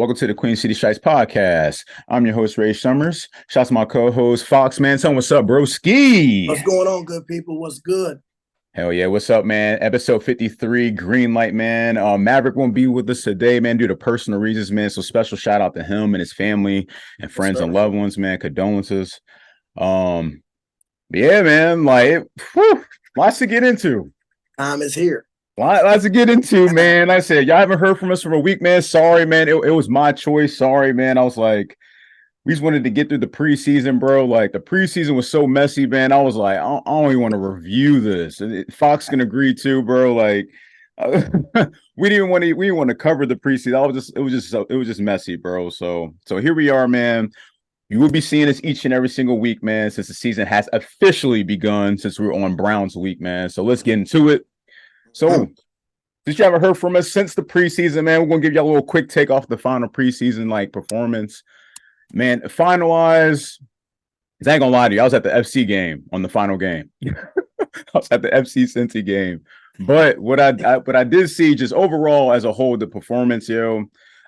Welcome to the Queen City Shites podcast. I'm your host, Ray Summers. Shouts to my co-host, Foxx, man. Tell me what's up, bro. Ski. What's going on, good people? What's good? Hell yeah. What's up, man? Episode 53, Greenlight, man. Maverick won't be with us today, man, due to personal reasons, man. So special shout out to him and his family and friends and loved ones, man. Condolences. Yeah, man. Lots to get into. Time is here. Lots to get into, man. Like I said, y'all haven't heard from us for a week, man. Sorry, man. It was my choice. Sorry, man. I was like, we just wanted to get through the preseason, bro. Like, the preseason was so messy, man. I was like, I don't even want to review this. Fox can agree too, bro. Like, we didn't want to cover the preseason. It was just messy, bro. So here we are, man. You will be seeing us each and every single week, man, since the season has officially begun, since we're on Browns week, man. So let's get into it. So, since you haven't heard from us since the preseason, man, we're gonna give you a little quick take off the final preseason performance. Man, finalized. I ain't gonna lie to you, I was at the FC game on the final game. I was at the FC Cincy game. But what I did see, just overall as a whole, the performance,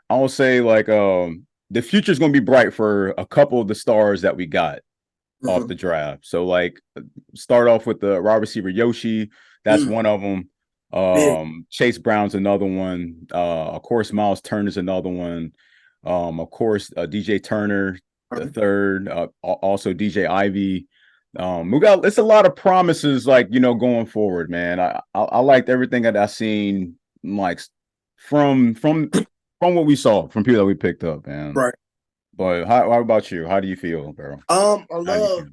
I'll say the future's gonna be bright for a couple of the stars that we got off the draft. So start off with the wide receiver Yoshi. That's one of them. Chase Brown's another one. Of course, Miles Turner's another one. Of course, DJ Turner, the third. Also DJ Ivy. It's a lot of promises, going forward, man. I liked everything that I seen, from what we saw from people that we picked up, man. Right. But how about you? How do you feel, bro? I love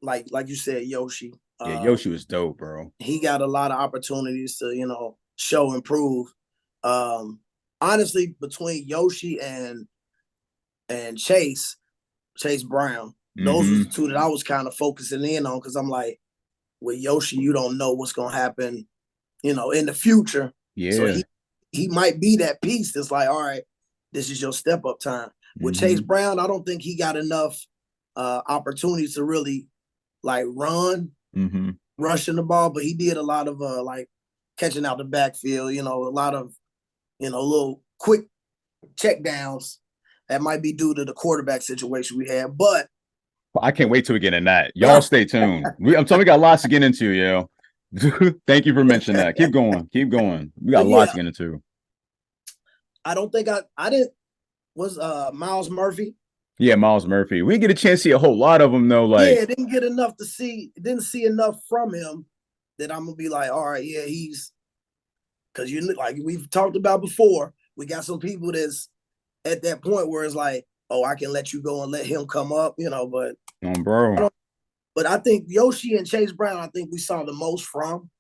like you said, Yoshi. Yeah, Yoshi was dope, bro. He got a lot of opportunities to, show and prove. Honestly, between Yoshi and Chase Brown, those were the two that I was kind of focusing in on, because I'm like, with Yoshi, you don't know what's gonna happen, in the future. Yeah. So he might be that piece that's like, all right, this is your step up time. With Chase Brown, I don't think he got enough opportunities to really run, rushing the ball, but he did a lot of catching out the backfield, a lot of little quick check downs that might be due to the quarterback situation we had. But I can't wait till we get in that. Y'all stay tuned. I'm telling you, we got lots to get into, yo. Thank you for mentioning that. Keep going. We got lots to get into. I don't think I didn't. Was Miles Murphy? Yeah, Miles Murphy. We didn't get a chance to see a whole lot of them, though. Didn't get enough to see. Didn't see enough from him that I'm gonna be like, all right, yeah, he's, because we've talked about before. We got some people that's at that point where it's like, oh, I can let you go and let him come up, but bro. But I think Yoshi and Chase Brown, I think we saw the most from.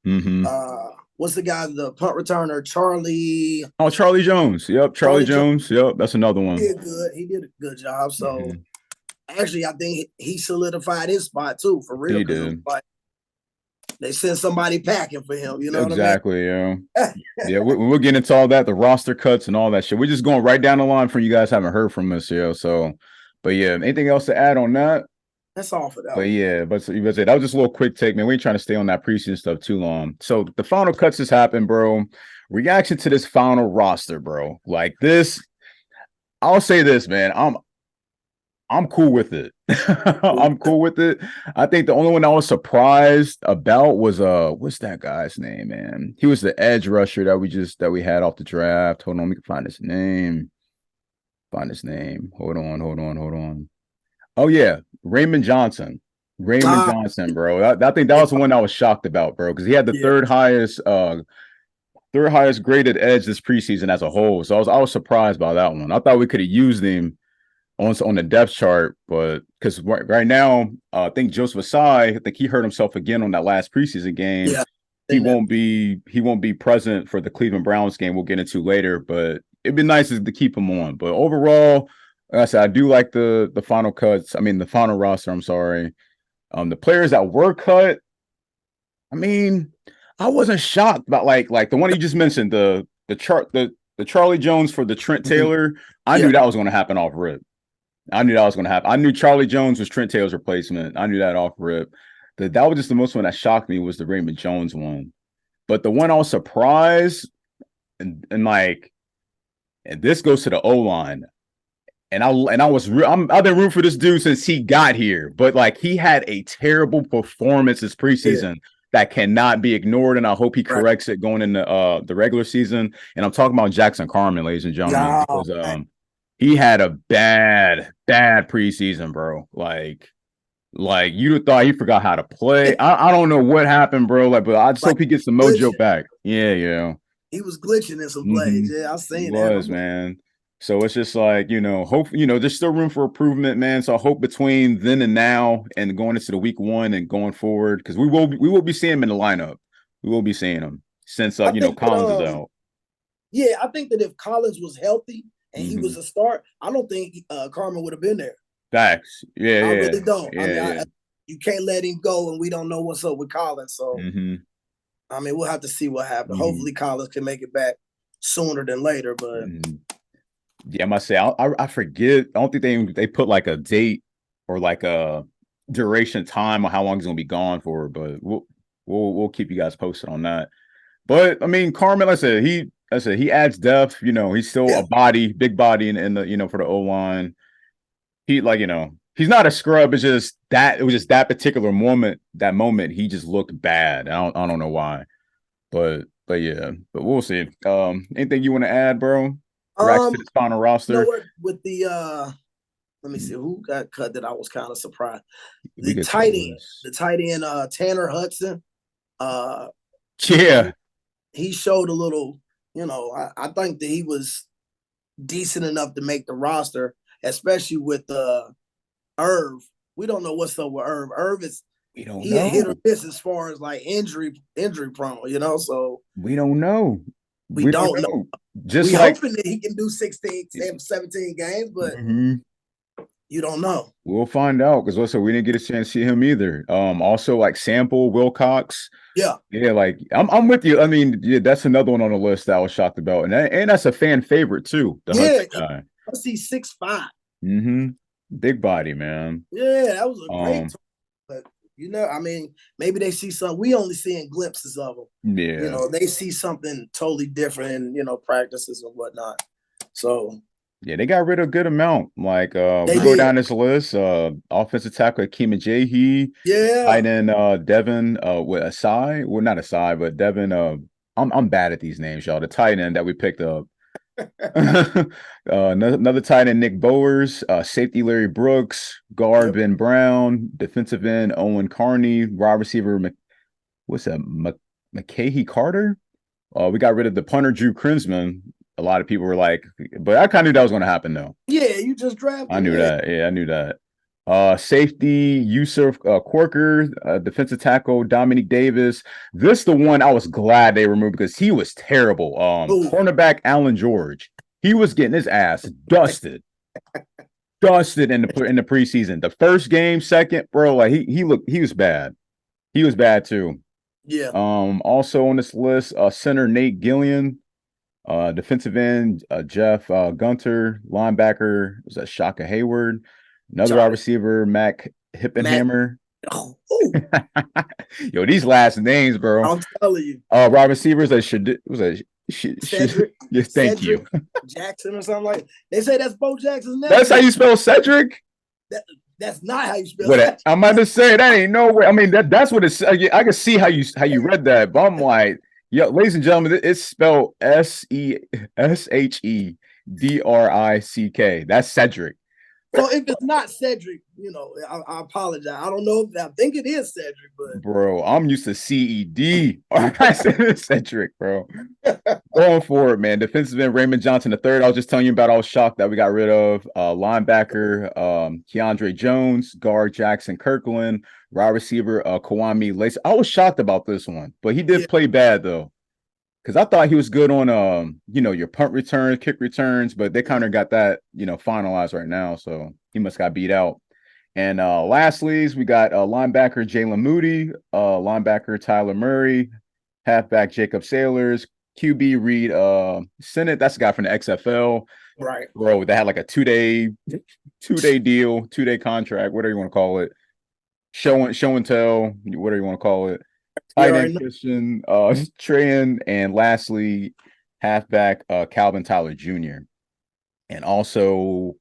What's the guy, the punt returner, Charlie? Oh, Charlie Jones. Yep, Charlie Jones. Yep, that's another one. He did good. He did a good job. So actually, I think he solidified his spot too, for real. He did. They sent somebody packing for him. You know exactly, what I mean? Yeah. We'll get into all that, the roster cuts and all that shit. We're just going right down the line for you guys haven't heard from us, So, but yeah, anything else to add on that? That's all for that. But yeah, that was just a little quick take, man. We ain't trying to stay on that preseason stuff too long. So the final cuts has happened, bro. Reaction to this final roster, bro. Like this, I'll say this, man. I'm cool with it. I'm cool with it. I think the only one I was surprised about was what's that guy's name, man? He was the edge rusher that we had off the draft. Hold on, we can find his name. Hold on. Oh yeah, Raymond Johnson, bro. I think that was the one I was shocked about, bro, because he had the third highest graded edge this preseason as a whole. So I was surprised by that one. I thought we could have used him on the depth chart, but because right now, I think Joseph Asai, I think he hurt himself again on that last preseason game. Yeah, he won't be present for the Cleveland Browns game. We'll get into later, but it'd be nice to keep him on. But overall, like I said, I do like the final cuts. I mean, the final roster. I'm sorry. The players that were cut. I mean, I wasn't shocked about like the one you just mentioned, the Charlie Jones for the Trent Taylor. I knew that was going to happen off rip. I knew Charlie Jones was Trent Taylor's replacement. I knew that off rip. That was just the most one that shocked me was the Raymond Jones one. But the one I was surprised and And this goes to the O-line. And I've been rooting for this dude since he got here, but like he had a terrible performance this preseason that cannot be ignored, and I hope he corrects it going into the regular season. And I'm talking about Jackson Carman, ladies and gentlemen, because he had a bad preseason, bro. Like you'd have thought he forgot how to play. I don't know what happened, bro. Like, but I just hope he gets the mojo back. Yeah. He was glitching in some plays. Yeah, I've seen that. Man. So it's just like, hope, there's still room for improvement, man. So I hope between then and now and going into the week 1 and going forward, because we will be seeing him in the lineup. We will be seeing him since, Collins is out. Yeah, I think that if Collins was healthy and he was a start, I don't think Carmen would have been there. Facts. Yeah, I really don't. You can't let him go, and we don't know what's up with Collins. So, I mean, we'll have to see what happens. Hopefully Collins can make it back sooner than later, but... Yeah, I must say, I forget. I don't think they put like a date or like a duration time on how long he's gonna be gone for, but we'll keep you guys posted on that. But I mean, Carmen, I said he adds depth. He's still a big body in the for the O-line. He he's not a scrub. It was just that particular moment. That moment, he just looked bad. I don't know why, but yeah, but we'll see. Anything you want to add, bro? To the final roster. With the let me see who got cut that I was kind of surprised. The tight end, Tanner Hudson. He showed a little. I think that he was decent enough to make the roster, especially with Irv. We don't know what's up with Irv. Irv is he a hit or miss as far as like injury prone. So we don't know. We don't know. Just we hoping that he can do 17 games, but you don't know. We'll find out because also we didn't get a chance to see him either. Also, like Sample Wilcox. Yeah. Like I'm with you. I mean, that's another one on the list that I was shocked about, and that's a fan favorite too. I see 6'5". Big body, man. Yeah, that was a great. But I mean, maybe they see something. We only seeing glimpses of them. Yeah. They see something totally different in, practices and whatnot. So. Yeah, they got rid of a good amount. Like, we go down this list. Offensive tackle Akeem Ajayi. Yeah. Tight end Devin with Asai. Well, not Asai, but Devin. I'm bad at these names, y'all. The tight end that we picked up. Another tight end, Nick Bowers, safety Larry Brooks, guard Ben Brown, defensive end Owen Carney, wide receiver McKahee Carter. We got rid of the punter Drew Krinsman. A lot of people were like, but I kind of knew that was going to happen though. Yeah, you just drafted. I knew that. Yeah, I knew that. Safety Yusuf Corker, defensive tackle Dominique Davis. This the one I was glad they removed because he was terrible. Cornerback Alan George. He was getting his ass dusted in the preseason. The first game, second, bro, like he was bad. He was bad too. Yeah. Also on this list, center Nate Gillian, defensive end Jeff Gunter, linebacker was that Shaka Hayward. Another wide receiver, Mac Hippenhammer. Yo, these last names, bro. I'm telling you. Wide receivers Cedric. Yes, thank you. Jackson or something like that. They say that's Bo Jackson's name. That's how you spell Cedric? That's not how you spell Cedric. I'm about to say that ain't no way. I mean, that's what it's. I can see how you read that, but I'm like, yo, ladies and gentlemen, it's spelled SESHEDRICK. That's Cedric. So if it's not Cedric, I apologize. I don't know. I think it is Cedric, but bro, I'm used to CED. I said Cedric, bro. Going forward, man. Defensive end Raymond Johnson III. I was just telling you about. I was shocked that we got rid of linebacker Keandre Jones, guard Jackson Kirkland, wide receiver Kwame Lace. I was shocked about this one, but he did play bad though. Because I thought he was good on, your punt returns, kick returns, but they kind of got that, finalized right now. So he must got beat out. And lastly, we got linebacker Jalen Moody, linebacker Tyler Murray, halfback Jacob Sailors, QB Reed Sennett. That's the guy from the XFL. Right. Bro, they had like a two-day deal, 2-day contract, whatever you want to call it. Show and tell, whatever you want to call it. Tight end Christian Trayan, and lastly, halfback Calvin Tyler Jr. and also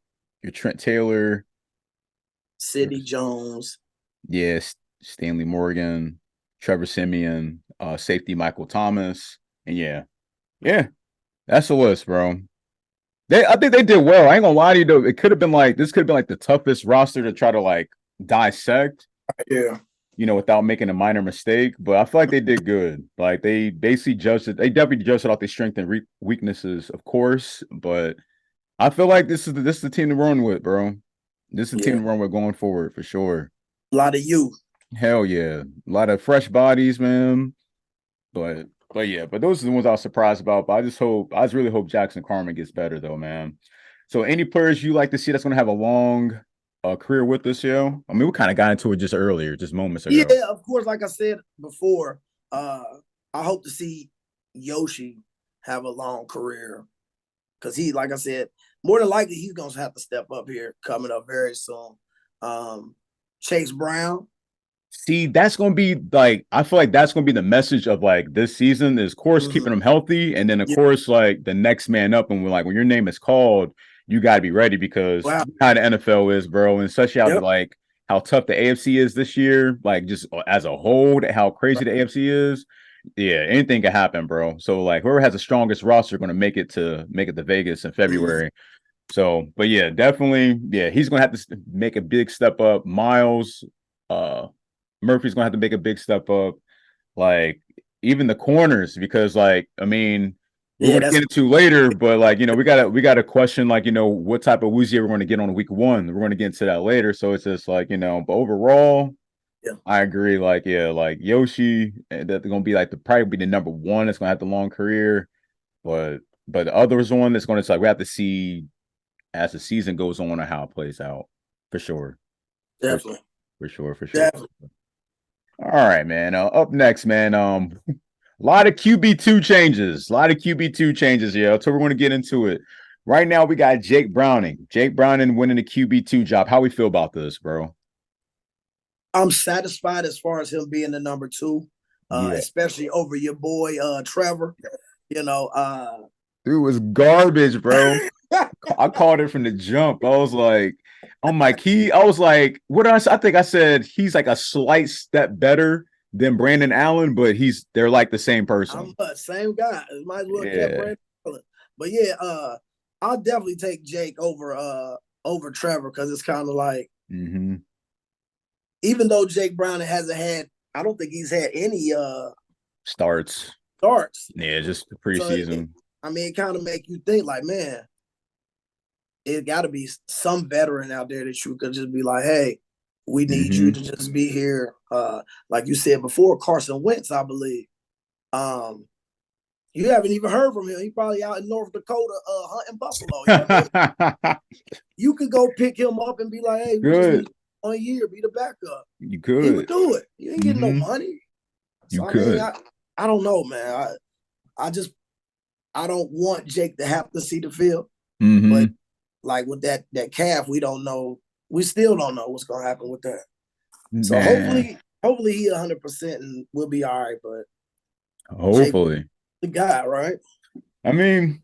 your Trent Taylor, Sidney Jones. yes, Stanley Morgan, Trevor Siemian, safety Michael Thomas, and yeah, that's the list, bro. I think they did well. I ain't gonna lie to you though. It could have been like this could have been like the toughest roster to try to like dissect. Yeah. Without making a minor mistake. But I feel like they did good. Like they basically judged it. They definitely judged it off their strengths and weaknesses, of course. But I feel like this is the team to run with, bro. This is the team to run with going forward for sure. A lot of youth. Hell yeah, a lot of fresh bodies, man. But those are the ones I was surprised about. But I just really hope Jackson Carman gets better though, man. So any players you like to see that's going to have a long career with us, yo? I mean, we kind of got into it just earlier, just moments ago. Yeah, of course. Like I said before, I hope to see Yoshi have a long career because like I said, more than likely he's gonna have to step up here coming up very soon. Chase Brown. See, that's gonna be like I feel like that's gonna be the message of like this season is, of course, keeping them healthy, and then of course, like the next man up, and when your name is called, you got to be ready because how the NFL is, bro, and especially how like how tough the AFC is this year, like just as a whole, how crazy the AFC is. Yeah, anything can happen, bro. So like whoever has the strongest roster going to make it to Vegas in February. So, but yeah, definitely, yeah, he's gonna have to make a big step up. Miles, Murphy's gonna have to make a big step up. Like even the corners, because like I mean, we're gonna get into later, but like we gotta question like what type of Woozy we're gonna get on week 1. We're gonna get into that later. So it's just like but overall, I agree. Like like Yoshi, that's gonna be like probably be the number 1 that's gonna have the long career. But the others one that's gonna we have to see as the season goes on and how it plays out for sure. Definitely. For sure. Definitely. All right, man. Up next, man. A lot of QB2 changes. Yeah. So we're going to get into it. Right now, we got Jake Browning. Jake Browning winning the QB2 job. How we feel about this, bro? I'm satisfied as far as him being the number 2, especially over your boy Trevor. Dude was garbage, bro. I called it from the jump. I was like, what else? I think I said he's like a slight step better than Brandon Allen, but they're like the same person. Same guy. Might as well get Brandon Allen. But yeah, I'll definitely take Jake over Trevor because it's kind of like even though Jake Brown hasn't had, I don't think he's had any starts. Yeah, just the preseason. So it kind of make you think like, man, it got to be some veteran out there that you could just be like, hey, we need you to just be here. Like you said before, Carson Wentz, I believe. You haven't even heard from him. He probably out in North Dakota hunting buffalo. You could go pick him up and be like, hey, we just need 1 year, be the backup. You could. He would do it. You ain't getting no money. So, you could. I don't know, man. I don't want Jake to have to see the field. But like with that calf, we don't know. We still don't know what's gonna happen with that. So hopefully he 100% and we'll be all right. But hopefully Jake, the guy, right? I mean,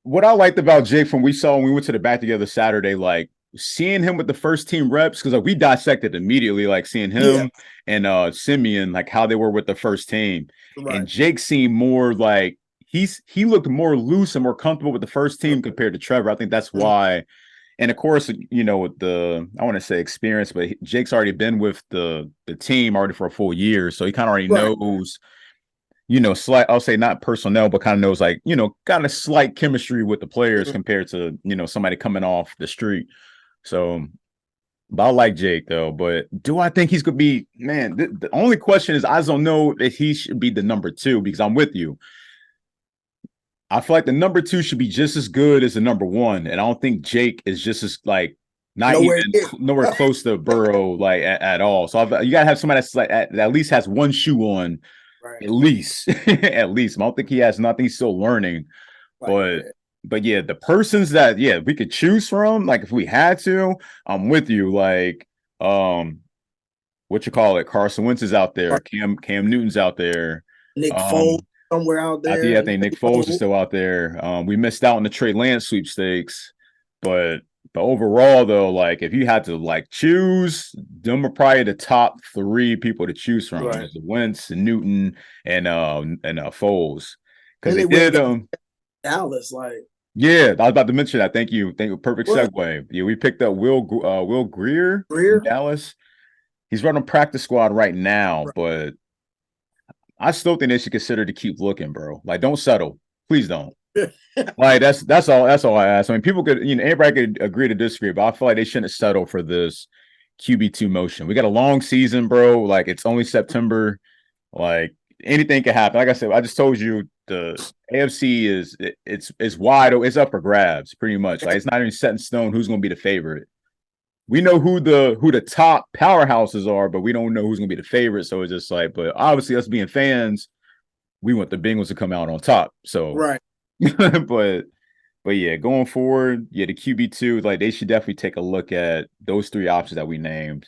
what I liked about Jake from we saw when we went to the back together Saturday, like seeing him with the first team reps, because like we dissected immediately, like seeing him and Simeon, like how they were with the first team, and Jake seemed more like he looked more loose and more comfortable with the first team compared to Trevor. I think that's why. And of course, with the, I want to say experience, but Jake's already been with the team already for a full year. So he kind of already knows, slight, I'll say not personnel, but kind of knows like, got a slight chemistry with the players compared to, somebody coming off the street. So, but I like Jake though. But do I think he's going to be, man, the only question is I don't know if he should be the number 2 because I'm with you. I feel like the number 2 should be just as good as the number 1, and I don't think Jake is just as like nowhere close to Burrow like at all. So you gotta have somebody that's like at least has one shoe on, at least. At least I don't think he has nothing. He's still learning, but yeah, the persons that we could choose from, like if we had to, I'm with you. Like what you call it? Carson Wentz is out there. Cam Newton's out there. Nick Foles. Somewhere out there. I think Nick Foles is still out there. We missed out on the Trey Lance sweepstakes. But overall, though, like if you had to like choose, them are probably the top three people to choose from. Right. Is Wentz, Newton, and Foles. Because And they they went did and got Dallas, like yeah, I was about to mention that. Thank you. Perfect what? segue. Yeah, we picked up Will Greer from Greer? Dallas. He's running practice squad right now, Right. but I still think they should consider to keep looking, bro. Like, don't settle. Please don't. Like that's all I ask. I mean, people could, everybody could agree to disagree, but I feel like they shouldn't settle for this QB2 motion. We got a long season, bro. Like it's only September. Like anything can happen. Like I said, I just told you the AFC it's wide. It's up for grabs, pretty much. Like it's not even set in stone who's going to be the favorite. We know who the top powerhouses are, but we don't know who's going to be the favorite. So it's just like, but obviously, us being fans, we want the Bengals to come out on top. So, Right. but yeah, going forward, yeah, the QB2, like they should definitely take a look at those three options that we named.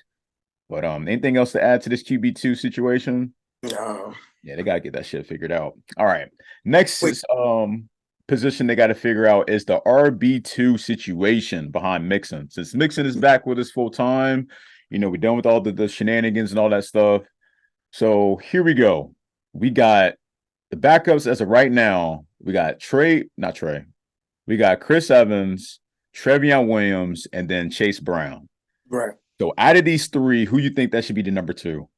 But anything else to add to this QB2 situation? No. Yeah, they gotta get that shit figured out. All right. Next Wait. is position they got to figure out is the RB2 situation behind Mixon. Since Mixon is back with us full time, we're done with all the shenanigans and all that stuff. So here we go. We got the backups as of right now. We got not Trey. We got Chris Evans, Trevion Williams, and then Chase Brown. Right. So out of these three, who you think that should be the number two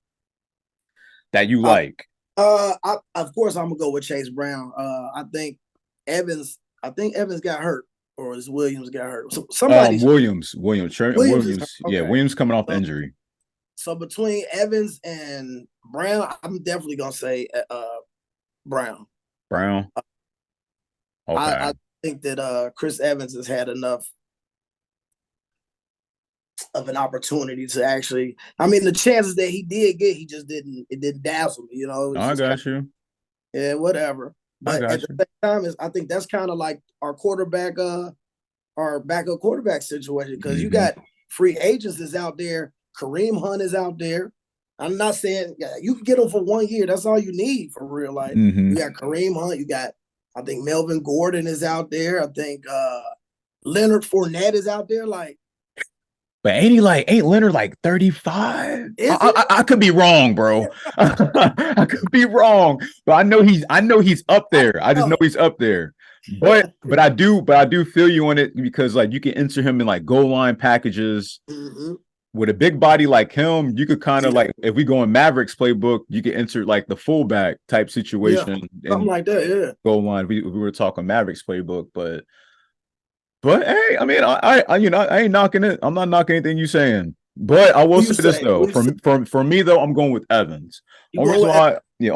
that you like? Of course I'm gonna go with Chase Brown. I think Evans got hurt, or is Williams got hurt? So somebody's Williams, yeah, okay. Williams coming off injury. So between Evans and Brown, I'm definitely gonna say Brown. Brown. Okay. I think that Chris Evans has had enough of an opportunity to actually. I mean, the chances that he did get, it didn't dazzle me. I got you. Yeah, whatever. But at the same time, I think that's kind of like our backup quarterback situation, because you got free agents is out there. Kareem Hunt is out there. I'm not saying you can get them for 1 year. That's all you need for real life. You got Kareem Hunt. You got, I think Melvin Gordon is out there. I think Leonard Fournette is out there. Like, but ain't Leonard like 35? I could be wrong, bro. I could be wrong, but I know he's up there. I just know he's up there. But I do feel you on it, because like you can enter him in like goal line packages. With a big body like him, you could kind of like, if we go in Mavericks playbook, you could enter like the fullback type situation. Yeah, something like that, yeah. Goal line. We were talking Mavericks playbook, but hey, I mean, I ain't knocking it. I'm not knocking anything you're saying. But I will say this though. For me though, I'm going with Evans. Only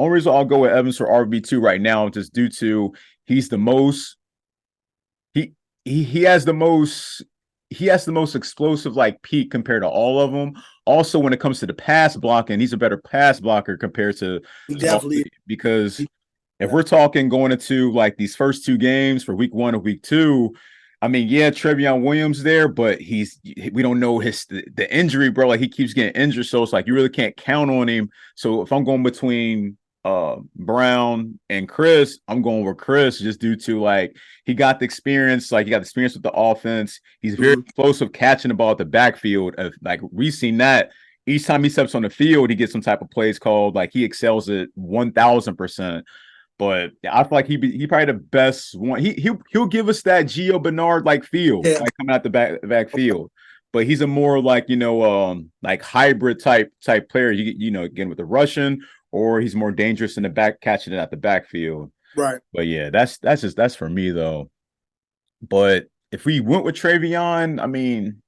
reason I'll go with Evans for RB2 right now, just due to he's the most he has the most explosive like peak compared to all of them. Also, when it comes to the pass blocking, he's a better pass blocker compared to definitely, because if we're talking going into like these first two games for week 1 or week 2, I mean, yeah, Trevion Williams there, but we don't know the injury, bro. Like he keeps getting injured, so it's like you really can't count on him. So if I'm going between Brown and Chris, I'm going with Chris, just due to like he got the experience, with the offense. He's very explosive catching the ball at the backfield. Like we've seen that each time he steps on the field, he gets some type of plays called. Like he excels at 1,000%. But I feel like he probably the best one. He'll give us that Gio Bernard like feel, like coming out the backfield. But he's a more like like hybrid type player. Again with the Russian, or he's more dangerous in the back, catching it at the backfield. Right. But yeah, that's for me though. But if we went with Trevion, I mean,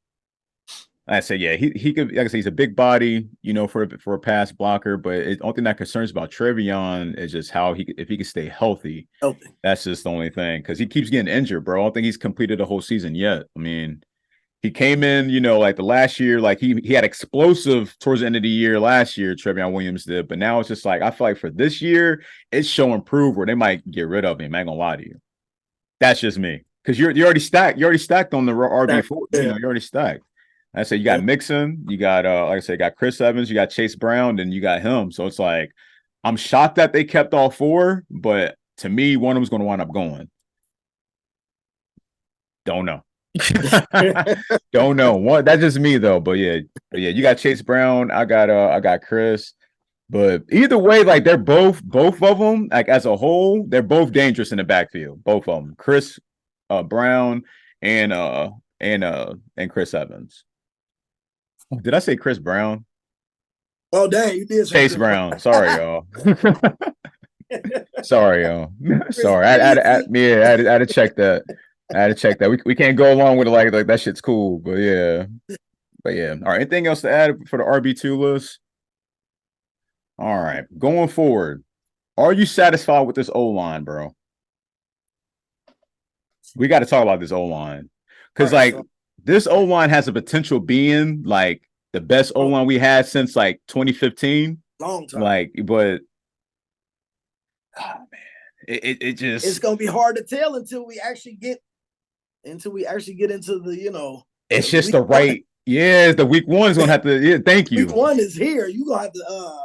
I say yeah, he could, like I say, he's a big body, for a pass blocker. But the only thing that concerns about Trevion is just how if he could stay healthy. That's just the only thing, because he keeps getting injured, bro. I don't think he's completed the whole season yet. I mean, he came in, like the last year, like he had explosive towards the end of the year last year, Trevion Williams did. But now it's just like, I feel like for this year, it's showing proof where they might get rid of him. I ain't gonna lie to you. That's just me. Because you're already stacked. You already stacked on the RB4. You're already stacked. I said you got Mixon, you got like I said, you got Chris Evans, you got Chase Brown, and you got him. So it's like, I'm shocked that they kept all four, but to me, one of them's gonna wind up going. Don't know. Don't know. What that's just me though. But yeah, you got Chase Brown. I got Chris. But either way, like they're both of them, like as a whole, they're both dangerous in the backfield. Both of them. Chris Brown and and Chris Evans. Oh, did I say Chris Brown? Oh dang, you did say Chase Chris Brown. Sorry, y'all. Sorry, y'all. Sorry. I had to check that. I had to check that. We can't go along with it like that shit's cool. But yeah. But yeah. All right. Anything else to add for the RB2 list? All right. Going forward, are you satisfied with this O-line, bro? We got to talk about this O-line. Because this O-line has a potential being like the best O-line we had since like 2015. Long time. Like, but oh man. It just it's gonna be hard to tell until we actually get into the it's just the right the week one is gonna have to thank you. Week one is here. You gonna have to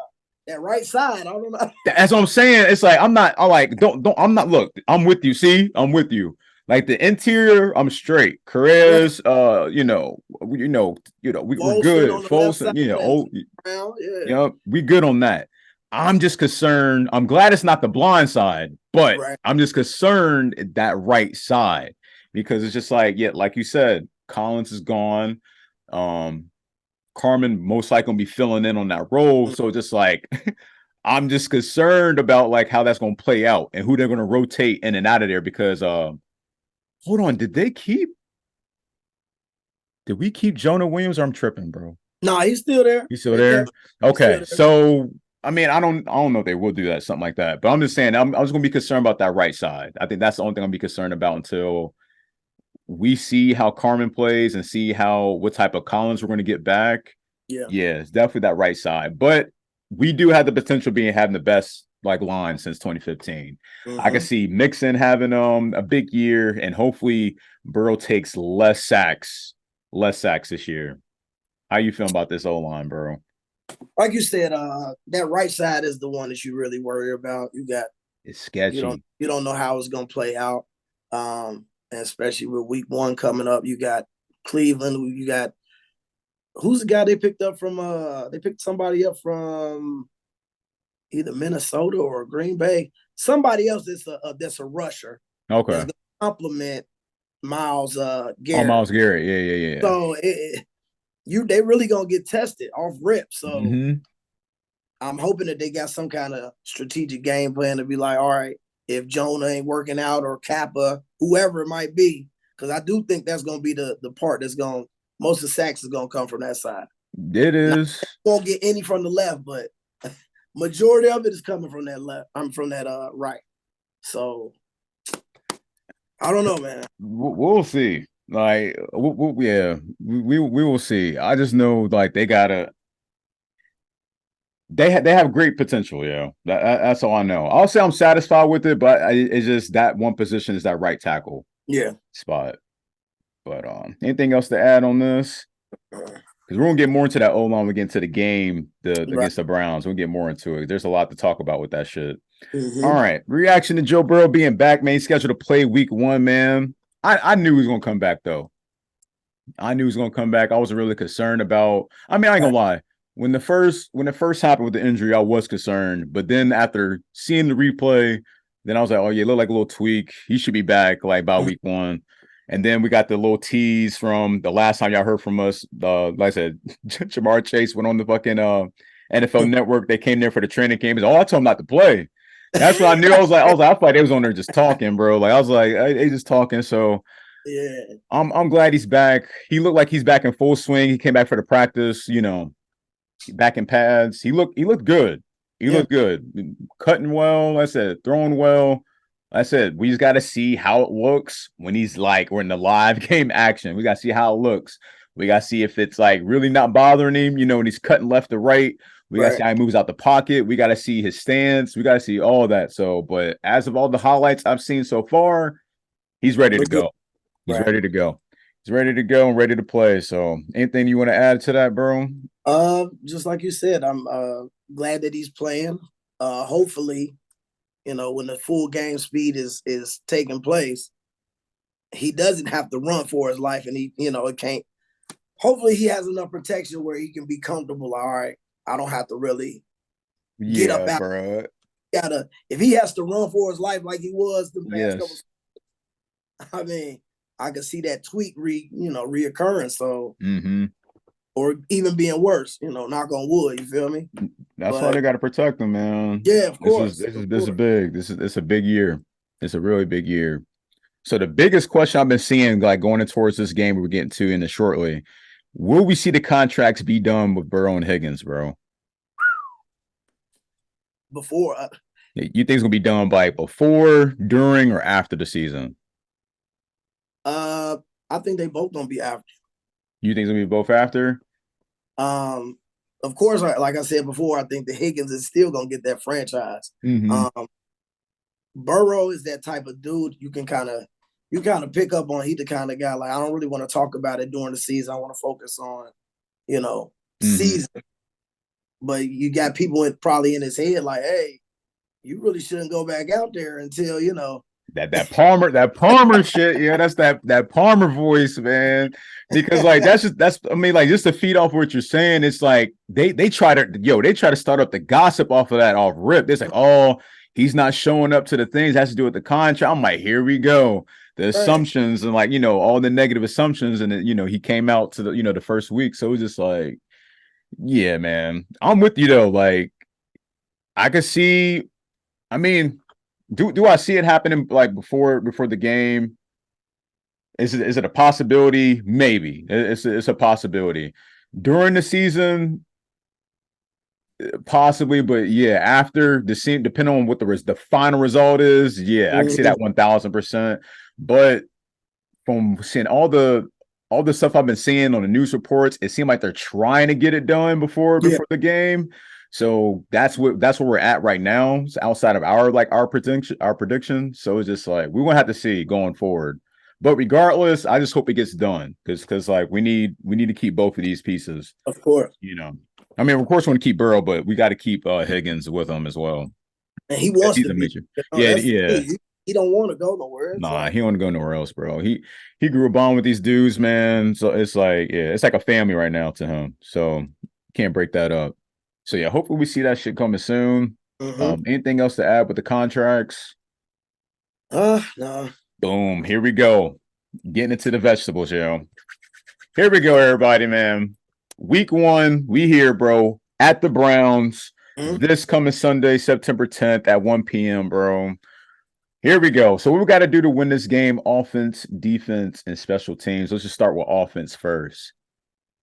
that right side. I don't know. That's what I'm saying. It's like I'm not look, I'm with you. See, I'm with you. Like the interior, I'm straight. Carrez, we're good. Folsom, we good on that. I'm just concerned. I'm glad it's not the blind side, but I'm just concerned that right side because it's just like, like you said, Collins is gone. Carmen most likely gonna be filling in on that role. So just like I'm just concerned about like how that's gonna play out and who they're gonna rotate in and out of there because hold on, did we keep Jonah Williams or I'm tripping, bro? No, he's still there. He's still there? Okay. So I mean, I don't know if they will do that, something like that. But I'm just saying, I'm just gonna be concerned about that right side. I think that's the only thing I'm gonna be concerned about until we see how Carmen plays and see what type of Collins we're gonna get back. Yeah, it's definitely that right side. But we do have the potential of having the best like line since 2015. I can see Mixon having a big year, and hopefully Burrow takes less sacks this year. How you feeling about this O-line, bro? Like you said, that right side is the one that you really worry about. It's sketchy. You don't know how it's gonna play out. And especially with week one coming up, you got Cleveland, you got who's the guy they picked up from they picked somebody up from either Minnesota or Green Bay. Somebody else that's a rusher. Okay. That's gonna complement Myles Garrett. Oh, Myles Garrett. Yeah. So they really gonna get tested off rip. So I'm hoping that they got some kind of strategic game plan to be like, all right, if Jonah ain't working out or Kappa, whoever it might be, because I do think that's gonna be the part that's going most of the sacks is gonna come from that side. It is. Won't get any from the left, but majority of it is coming from that left. I'm from that right. So I don't know, man. We'll see. Like, we will see. I just know like they have great potential. Yeah, that's all I know. I'll say I'm satisfied with it, but it's just that one position is that right tackle. Spot. But anything else to add on this? Because we're gonna get more into that O-line when we get into the game against the Browns. We'll get more into it. There's a lot to talk about with that shit. All right. Reaction to Joe Burrow being back, man. He's scheduled to play week one, man. I knew he was gonna come back though. I knew he was gonna come back. I wasn't really concerned about. I mean, I ain't gonna lie. When it first happened with the injury, I was concerned. But then after seeing the replay, then I was like, oh yeah, it looked like a little tweak. He should be back like by week one. And then we got the little tease from the last time y'all heard from us. Like I said, Jamar Chase went on the fucking NFL Network. They came there for the training camp. He's, I told him not to play. That's what I knew. I was like, I thought they was on there just talking, bro. Like I was like, they just talking. So yeah, I'm glad he's back. He looked like he's back in full swing. He came back for the practice, back in pads. He looked good. He looked good. Cutting well. I said, throwing well. I said, we just got to see how it looks when we're in the live game action. We got to see how it looks. We got to see if it's like really not bothering him, when he's cutting left to right. We got to see how he moves out the pocket. We got to see his stance. We got to see all that. So, but as of all the highlights I've seen so far, he's ready to go. He's ready to go. He's ready to go and ready to play. So, anything you want to add to that, bro? Just like you said, I'm glad that he's playing. Hopefully, when the full game speed is taking place, he doesn't have to run for his life, and he, it can't. Hopefully, he has enough protection where he can be comfortable. All right, I don't have to really get up out. Bro. If he has to run for his life like he was the past couple. I mean, I could see that tweak reoccurring. So, or even being worse. Knock on wood. You feel me? That's why they got to protect him, man. Yeah, of course. This is big. It's a big year. It's a really big year. So the biggest question I've been seeing, like going towards this game we're getting to in it shortly, will we see the contracts be done with Burrow and Higgins, bro? Before. You think it's gonna be done by before, during, or after the season? I think they both gonna be after. You think it's gonna be both after? Of course, like I said before, I think the Higgins is still gonna get that franchise. Burrow is that type of dude you kind of pick up on. He's the kind of guy, like, I don't really want to talk about it during the season. I want to focus on, season. But you got people probably in his head like, hey, you really shouldn't go back out there until, that Palmer shit. Yeah, that's that Palmer voice, man. Because like just to feed off what you're saying, it's like they try to start up the gossip off of that off rip. It's like, oh, he's not showing up to the things, has to do with the contract. I'm like, here we go. The assumptions and all the negative assumptions. And then, he came out to the, the first week. So it was just like, yeah, man, I'm with you though. Like I could see, I mean, do I see it happening like before the game? Is it a possibility? Maybe it's a possibility during the season, possibly. But yeah, after the scene, depending on what the final result is, yeah, I can see that 1000%. But from seeing all the stuff I've been seeing on the news reports, it seemed like they're trying to get it done before the game. So that's where we're at right now. It's outside of our prediction. So it's just like we won't have to see going forward. But regardless, I just hope it gets done because like we need to keep both of these pieces. Of course. I mean, of course, we want to keep Burrow, but we got to keep Higgins with him as well. And he wants to be. Yeah. He don't want to go nowhere. Nah, he don't want to go nowhere else, bro. He grew a bond with these dudes, man. So it's like, it's like a family right now to him. So can't break that up. So yeah, hopefully we see that shit coming soon. Anything else to add with the contracts? No. Boom. Here we go. Getting into the vegetables, yo. Here we go, everybody, man. Week 1, we here, bro, at the Browns. This coming Sunday, September 10th at 1 p.m., bro. Here we go. So what we got to do to win this game: offense, defense, and special teams. Let's just start with offense first.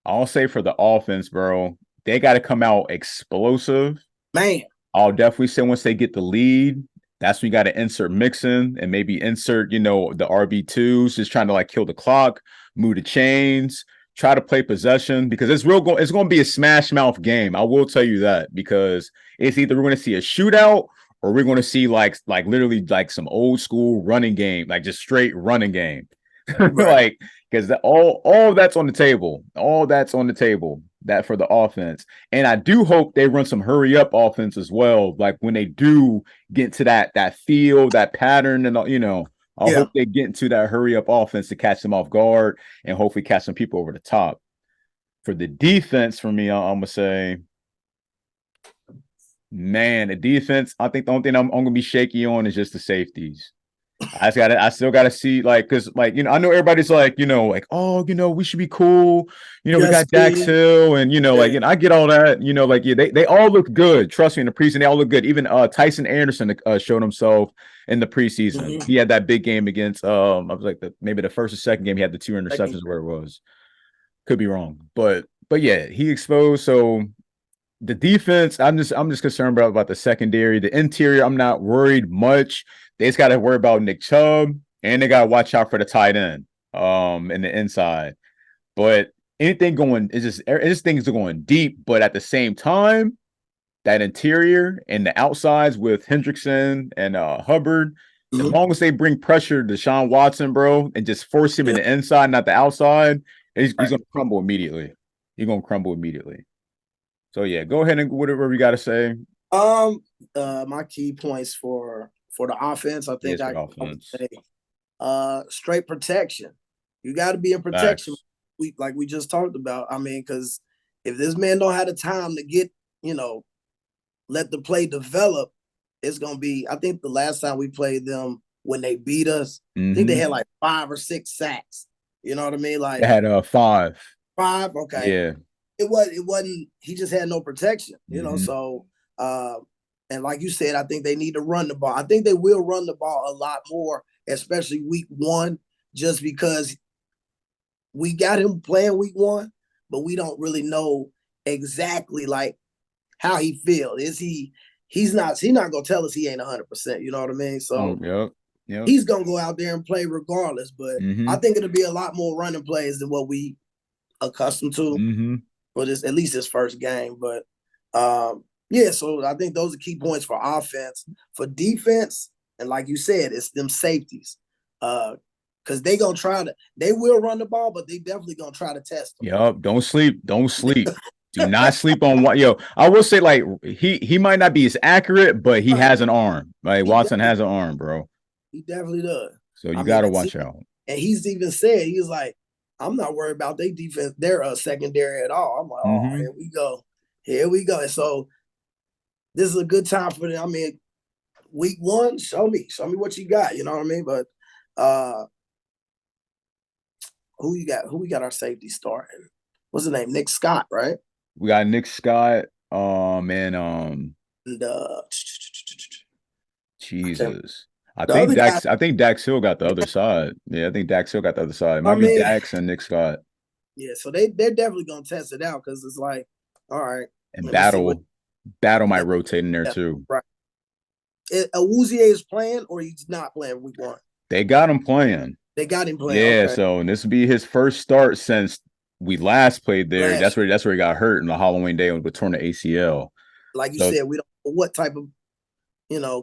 I'll say for the offense, bro, they got to come out explosive. Man. I'll definitely say once they get the lead, that's when you got to insert Mixon and maybe insert, the RB2s, just trying to kill the clock, move the chains, try to play possession, because it's going to be a smash mouth game. I will tell you that, because it's either we're going to see a shootout or we're going to see literally some old school running game, just straight running game. Because all that's on the table. All that's on the table. That for the offense. And I do hope they run some hurry up offense as well. Like when they do get into that feel, that pattern, and I hope they get into that hurry up offense to catch them off guard and hopefully catch some people over the top. For the defense, for me, I'm gonna say, man, the defense, I think the only thing I'm gonna be shaky on is just the safeties. I still gotta see, because I know everybody's oh, we should be cool. We got Dax Hill, and I get all that. They all look good. Trust me, in the preseason, they all look good. Even Tyson Anderson showed himself in the preseason. He had that big game against I was maybe the first or second game, he had the 2 interceptions where it was. Could be wrong. But yeah, he exposed. So the defense, I'm just concerned about the secondary. The interior, I'm not worried much. They just got to worry about Nick Chubb, and they got to watch out for the tight end in the inside. But anything going, it's just things are going deep. But at the same time, that interior and the outsides with Hendrickson and Hubbard, as long as they bring pressure to Deshaun Watson, bro, and just force him in the inside, not the outside, he's going to crumble immediately. He's going to crumble immediately. So yeah, go ahead and whatever you got to say. My key points for the offense, I think I would say straight protection. You got to be in protection. Facts. We just talked about. I mean, because if this man don't have the time to get, let the play develop, it's gonna be. I think the last time we played them when they beat us, I think they had like 5 or 6 sacks. You know what I mean? Like they had 5. 5. Okay. Yeah. It wasn't. He just had no protection. So. And like you said, I think they need to run the ball. I think they will run the ball a lot more, especially week 1, just because we got him playing week 1, but we don't really know exactly like how he feels. He's not gonna tell us he ain't 100%, you know what I mean? So yep. He's gonna go out there and play regardless. But I think it'll be a lot more running plays than what we accustomed to for this, at least this first game. But yeah, so I think those are key points for offense. For defense, and like you said, it's them safeties. Because they will run the ball, but they definitely gonna try to test them. Yup. Don't sleep. Do not sleep on what. Yo, I will say, like, he might not be as accurate, but he has an arm. Like Watson has an arm, bro. He definitely does. So you gotta watch out. And he's even said, he's like, I'm not worried about their defense, their secondary at all. I'm like, oh, here we go. And so this is a good time for them. I mean, week 1, show me what you got. You know what I mean? But who you got? Who we got our safety starting? What's his name? Nick Scott, right? We got Nick Scott. Jesus. I think Dax Hill got the other side. Yeah, I think Dax Hill got the other side. It might be Dax and Nick Scott. Yeah, so they're definitely gonna test it out because it's like, all right. And Battle might rotate in there too. Right. Awuzie is playing or he's not playing week 1? They got him playing. They got him playing. Yeah, okay. So this will be his first start since we last played there. That's where he got hurt in the Halloween day with torn the ACL. Like you said, we don't know what type of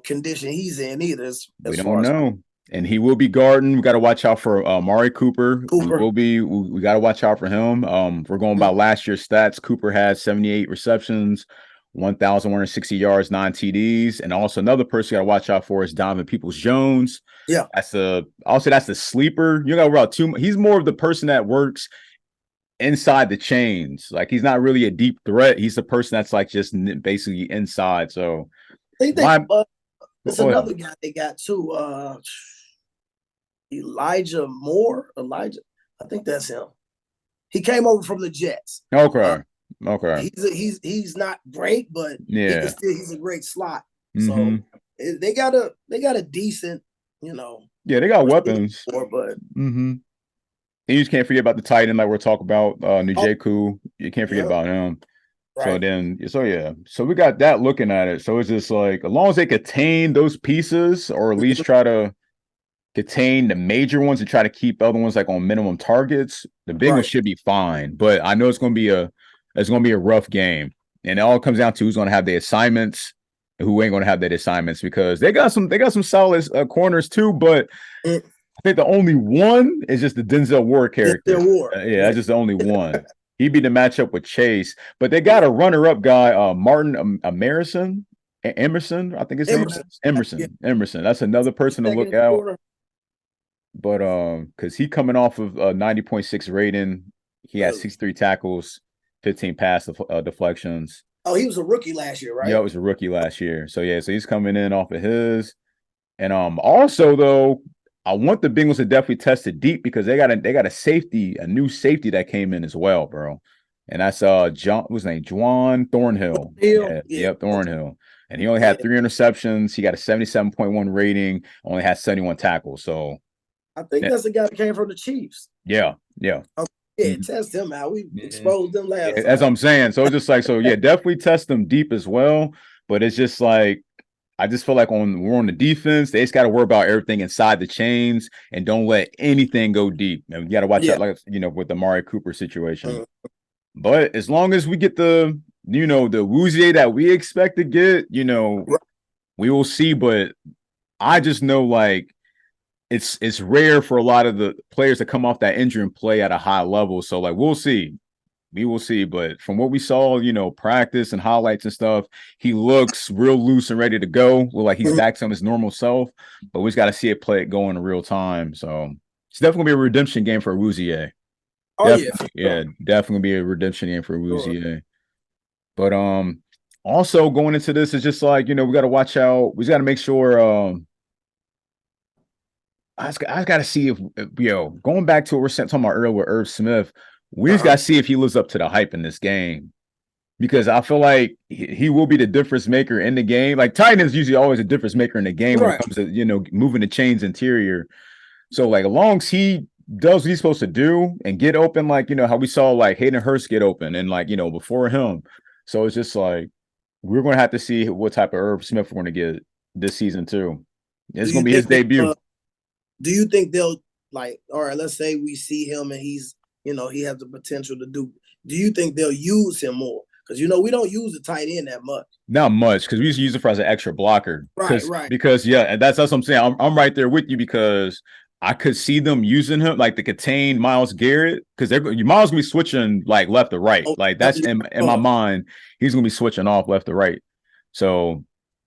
condition he's in either. We don't know. And he will be guarding. We got to watch out for Amari Cooper. We got to watch out for him. We're going by last year's stats. Cooper has 78 receptions, 1,160 yards, 9 TDs. And also another person you got to watch out for is Donovan Peoples-Jones. Yeah. I'll say that's the sleeper. You got to worry about he's more of the person that works inside the chains. Like he's not really a deep threat. He's the person that's like just basically inside. So there's another guy they got too. Elijah Moore. I think that's him. He came over from the Jets. Okay. He's not great, but he's a great slot. So they got a decent, Yeah, they got weapons. But and you just can't forget about the tight end like we're talking about, Njoku. You can't forget about him. Right. So we got that looking at it. So it's just like, as long as they contain those pieces, or at least try to contain the major ones and try to keep other ones like on minimum targets, the Bengals should be fine. But I know it's gonna be a rough game, and it all comes down to who's gonna have the assignments and who ain't gonna have their assignments, because they got some solid corners too, but I think the only one is just the Denzel Ward character. That's just the only one. He'd be the matchup with Chase, but they got a runner-up guy, Martin Emerson. I think his name is Emerson. That's another person to look out. But because he coming off of a 90.6 rating, he had 63 tackles, 15 pass deflections. Oh, he was a rookie last year, right? Yeah, it was a rookie last year. So he's coming in off of his. And also though, I want the Bengals to definitely test it deep, because they got a new safety that came in as well, bro. And that's Juan Thornhill. Yep, Thornhill. And he only had 3 interceptions. He got a 77.1 rating, only had 71 tackles. So I think that's the guy that came from the Chiefs. Yeah. Test him out. We exposed them last time. That's what I'm saying. So it's just like, definitely test them deep as well. But it's just like, I just feel like we're on the defense, they just got to worry about everything inside the chains and don't let anything go deep. And you got to watch out, like, with the Amari Cooper situation. But as long as we get the Awuzie that we expect to get, we will see. But I just know, like, it's rare for a lot of the players to come off that injury and play at a high level. So, like, we'll see. We will see. But from what we saw, practice and highlights and stuff, he looks real loose and ready to go. Look like he's back to his normal self. But we just got to see it go in real time. So it's definitely gonna be a redemption game for Awuzie. Oh Definitely be a redemption game for Awuzie. Sure. But also going into this is just like, we got to watch out. We got to make sure. I got to see if going back to what we're talking about earlier with Irv Smith, we just got to see if he lives up to the hype in this game, because I feel like he will be the difference maker in the game. Like tight ends usually always a difference maker in the game when it comes to moving the chains interior. So like as long as he does what he's supposed to do and get open, like how we saw like Hayden Hurst get open and like before him. So it's just like we're going to have to see what type of Irv Smith we're going to get this season too. It's going to be his debut. Do you think they'll like, all right, let's say we see him and he's, he has the potential to do you think they'll use him more? Because, we don't use the tight end that much. Not much, because we used to use it as an extra blocker. Right. Because, yeah, that's what I'm saying. I'm right there with you, because I could see them using him like to contain Myles Garrett, because Myles gonna be switching like left to right. Like that's in my mind, he's gonna be switching off left to right. So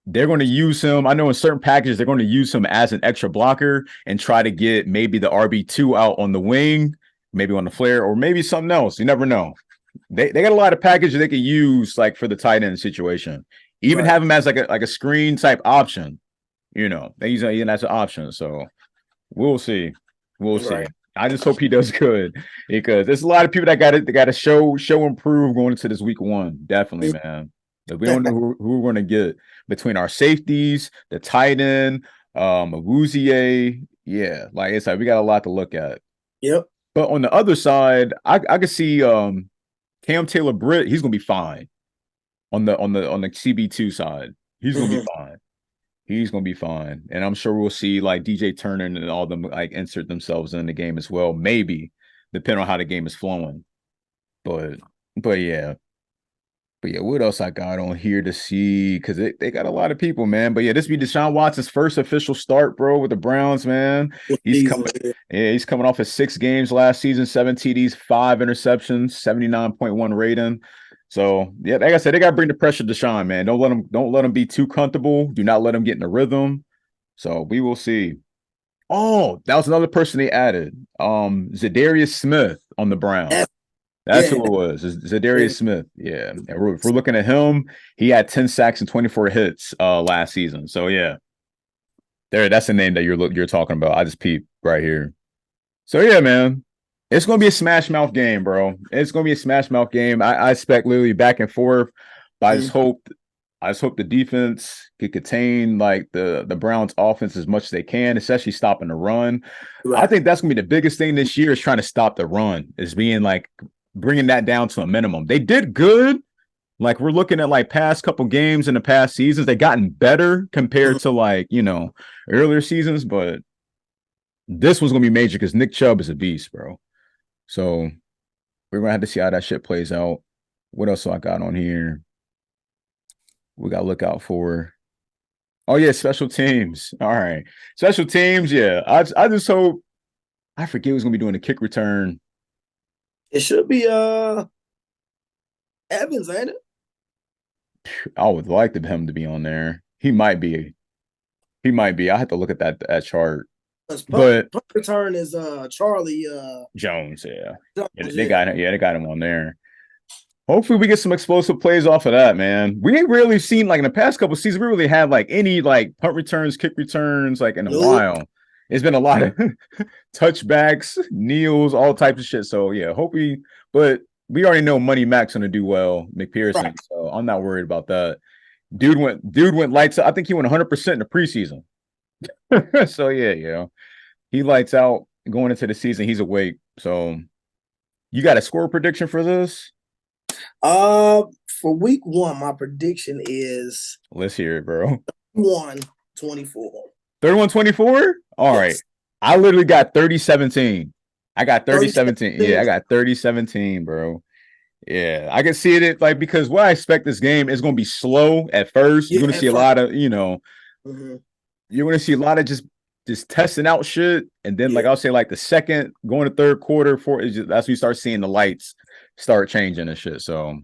they're going to use him. I know in certain packages they're going to use him as an extra blocker and try to get maybe the RB2 out on the wing, maybe on the flare, or maybe something else. You never know. They got a lot of packages they could use like for the tight end situation. Even have him as like a screen type option. They use it as an option. So we'll see. We'll see. I just hope he does good, because there's a lot of people that got to show improve going into this week one. Definitely, man. We don't know who we're going to get between our safeties, the tight end, Awuzie. Yeah, like I said, we got a lot to look at. Yep. But on the other side, I could see Cam Taylor-Britt. He's going to be fine on the CB2 side. He's going to be fine. He's going to be fine, and I'm sure we'll see like DJ Turner and all them like insert themselves in the game as well. Maybe, depending on how the game is flowing. But yeah. But yeah, what else I got on here to see? Because they got a lot of people, man. But yeah, this be Deshaun Watson's first official start, bro, with the Browns, man. He's coming off of 6 games last season, 7 TDs, 5 interceptions, 79.1 rating. So yeah, like I said, they got to bring the pressure to Deshaun, man. Don't let him be too comfortable. Do not let him get in the rhythm. So we will see. Oh, that was another person they added. Zadarius Smith on the Browns. That's who it was. Zadarius Smith. Yeah. And if we're looking at him, he had 10 sacks and 24 hits last season. So yeah. That's the name that you're talking about. I just peeped right here. So yeah, man. It's gonna be a smash mouth game, bro. It's gonna be a smash mouth game. I expect literally back and forth. But I just hope the defense could contain like the Browns offense as much as they can, especially stopping the run. Right. I think that's gonna be the biggest thing this year, is trying to stop the run, is being like bringing that down to a minimum. They did good. Like we're looking at like past couple games in the past seasons, they've gotten better compared to like, earlier seasons, but this one's going to be major because Nick Chubb is a beast, bro. So we're going to have to see how that shit plays out. What else do I got on here? We got to look out for. Oh yeah, special teams. All right. Special teams, yeah. I just hope, I forget who's going to be doing the kick return. It should be Evans, ain't it? I would like him to be on there. He might be. I have to look at that chart. But punt return is Charlie Jones. Yeah, they got him on there. Hopefully, we get some explosive plays off of that, man. We ain't really seen like in the past couple of seasons. We really had like any like punt returns, kick returns like in a while. It's been a lot of touchbacks, kneels, all types of shit. So yeah, but we already know Money Mac's gonna do well, McPherson. Right. So I'm not worried about that. Dude went lights out. I think he went 100% in the preseason. So yeah, he lights out going into the season. He's awake. So you got a score prediction for this? For week 1, my prediction is, let's hear it, bro. 31-24. 31-24? All right. I literally got 30-17. I got 30-17. Yeah, I got 30-17, bro. Yeah, I can see it like, because what I expect this game is going to be slow at first. You're going to see a lot of, you're going to see a lot of just testing out shit. And then, like I'll say, like the second, going to third quarter, that's when you start seeing the lights start changing and shit. So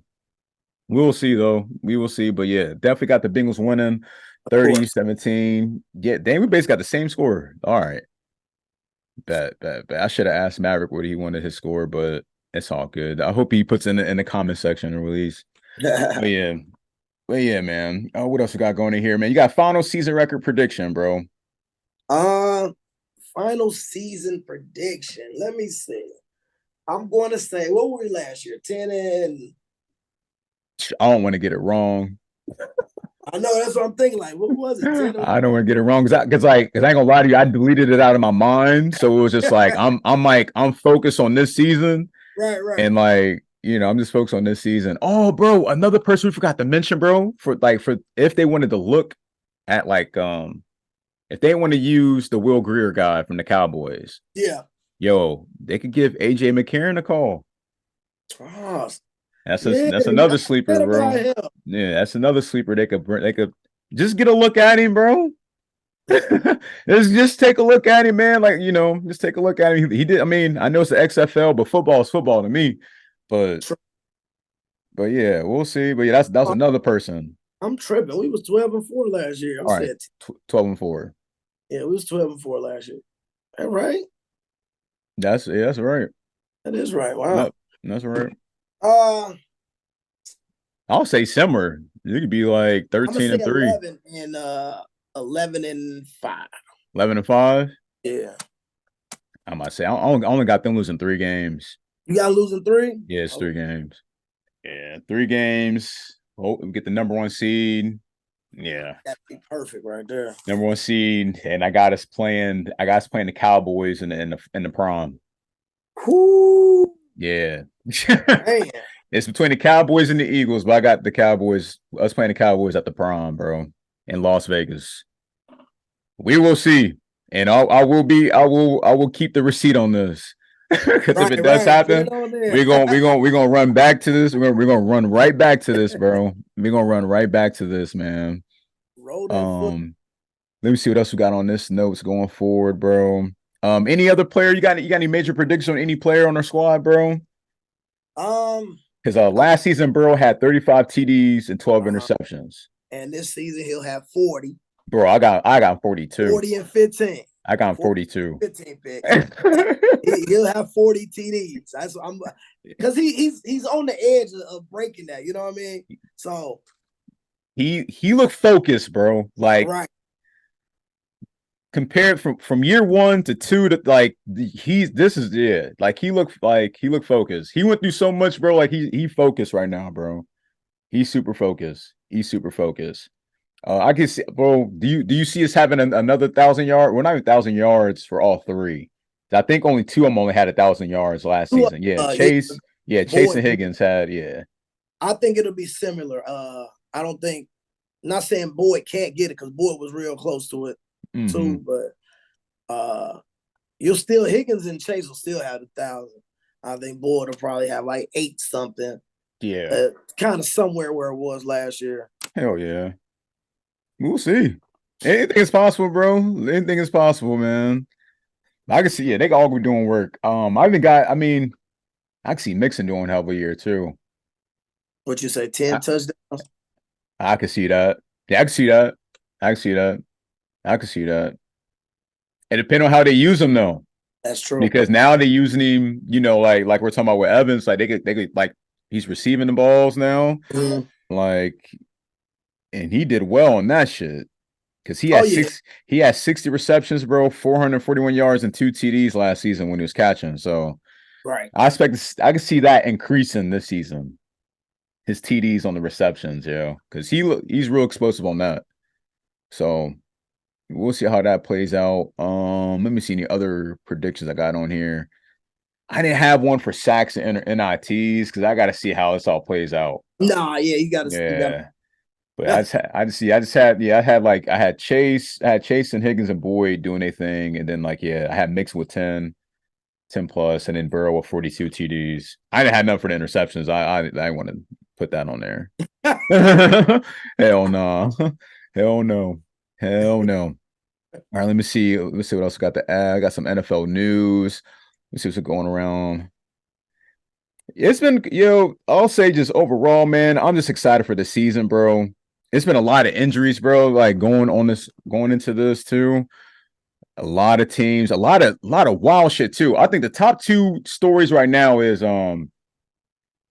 we'll see though. We will see. But yeah, definitely got the Bengals winning 30-17. Yeah, dang, we basically got the same score. All right. Bet. I should have asked Maverick what he wanted his score, but it's all good. I hope he puts in the comment section and release. But yeah. But yeah, man. Oh, what else we got going in here, man? You got final season record prediction, bro. Final season prediction. Let me see. I'm going to say, what were we last year? 10 and I don't want to get it wrong. I know that's what I'm thinking. Like, what was it? 10 I don't want to get it wrong because I ain't gonna lie to you, I deleted it out of my mind. So it was just like I'm focused on this season. Right. And like, you know, I'm just focused on this season. Oh, bro, another person we forgot to mention, bro, for if they wanted to look at like if they want to use the Will Greer guy from the Cowboys. Yeah. Yo, they could give AJ McCarron a call. Oh, that's another sleeper, bro. Yeah, that's another sleeper. They could just get a look at him, bro. just take a look at him, man. Like, you know, just take a look at him. He did. I mean, I know it's the XFL, but football is football to me. But yeah, we'll see. But yeah, that's another person. I'm tripping. We was 12-4 last year. I'm saying 12-4. Yeah, we was 12-4 last year. That right? That's right. That is right. Wow. That's right. I'll say similar. You could be like 13-3. 11-5. 11-5? Yeah. I might say I only got them losing 3 games. You got losing 3? Yeah, it's 3 games. Yeah, 3 games. Oh, we get the number 1 seed. Yeah. That'd be perfect right there. Number 1 seed, and I got us playing the Cowboys in the prom. Whoo. Yeah. Man. It's between the Cowboys and the Eagles, but I got the Cowboys. Us playing the Cowboys at the prom, bro, in Las Vegas. We will see, and I will keep the receipt on this because if it does happen, we're gonna run back to this. We're gonna run right back to this, bro. We're gonna run right back to this, man. Let me see what else we got on this notes going forward, bro. Any other player you got any major predictions on any player on our squad, bro? Because last season, Burrow had 35 TDs and 12 interceptions. And this season, he'll have 40. Bro, I got 42. 40 and 15. I got 42. 15 picks. He'll have 40 TDs. That's what I'm because he's on the edge of breaking that. You know what I mean? So he looked focused, bro. Like right. Compared from year 1 to 2 to like he looked focused. He went through so much, bro. Like he focused right now, bro. He's super focused. I can see, bro. Do you see us having another 1,000 yards? We're not even 1,000 yards for all 3. I think only 2 of them only had 1,000 yards last season. Yeah, Chase. Yeah, Chase and Higgins had. Yeah, I think it'll be similar. I don't think. Not saying Boyd can't get it because Boyd was real close to it. Too, but Higgins and Chase will still have 1,000. I think Boyd will probably have like 8 something. Yeah, kind of somewhere where it was last year. Hell yeah, we'll see. Anything is possible, bro. Anything is possible, man. I can see. Yeah, they all be doing work. I can see Mixon doing hell of a year too. What you say? 10 touchdowns. I can see that. Yeah, I can see that. I can see that. It depends on how they use him, though. That's true. Because now they're using him, you know, like we're talking about with Evans, like they could like he's receiving the balls now, like, and he did well on that shit because he had 60 receptions, bro, 441 yards and 2 TDs last season when he was catching. So, right, I can see that increasing this season. His TDs on the receptions, because he's real explosive on that. So. We'll see how that plays out. Let me see any other predictions I got on here. I didn't have one for sacks and NITs because I got to see how this all plays out. Nah, yeah, you got to. Yeah, but I had Chase and Higgins and Boyd doing their thing, and then I had Mixon with 10 plus, and then Burrow with 42 TDs. I didn't have none for the interceptions. I want to put that on there. Hell no. Hell no. Hell no. All right, let me see what else I got to add. I got some NFL news. Let's see what's going around. It's been, I'll say just overall, man, I'm just excited for the season, bro. It's been a lot of injuries, bro, like going into this too. A lot of teams, a lot of wild shit too. I think the top two stories right now is the